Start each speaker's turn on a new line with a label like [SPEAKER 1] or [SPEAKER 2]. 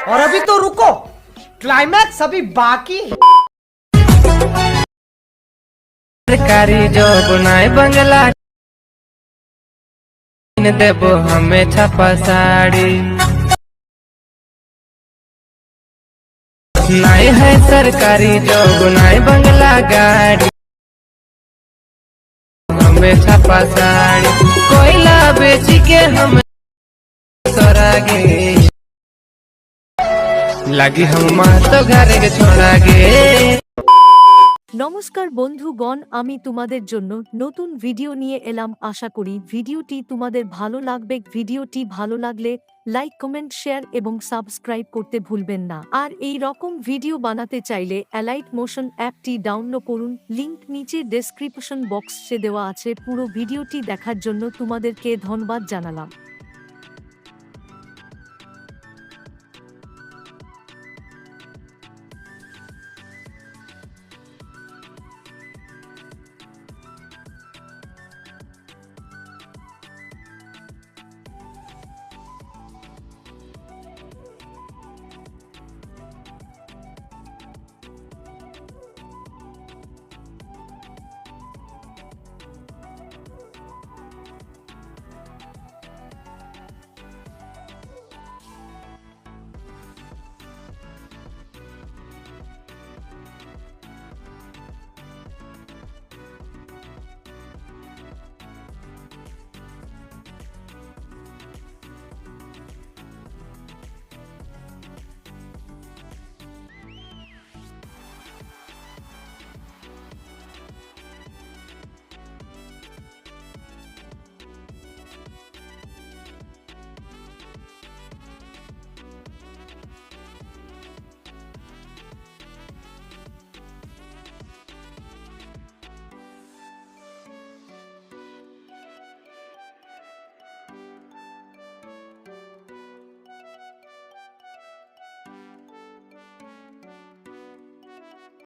[SPEAKER 1] और अभी तो रुको, क्लाइमैक्स अभी बाकी है।
[SPEAKER 2] सरकारी जॉब नाय बंगला देबो हमें छापा साड़ी नाय है सरकारी जॉब नाय बंगला गाड़ी हमें छापा साड़ी कोयला बेच के हम तोरागे लगी हम तो घर के छोड़ागे।
[SPEAKER 3] নমস্কার বন্ধুগণ, আমি তোমাদের জন্য নতুন ভিডিও নিয়ে এলাম। আশা করি ভিডিওটি তোমাদের ভালো লাগবে। ভিডিওটি ভালো লাগলে লাইক, কমেন্ট, শেয়ার এবং সাবস্ক্রাইব করতে ভুলবেন না। আর এই রকম ভিডিও বানাতে চাইলে অ্যালাইট মোশন অ্যাপটি ডাউনলোড করুন। লিংক নিচে ডেসক্রিপশন বক্সে দেওয়া আছে। পুরো ভিডিওটি দেখার জন্য তোমাদেরকে ধন্যবাদ জানালাম।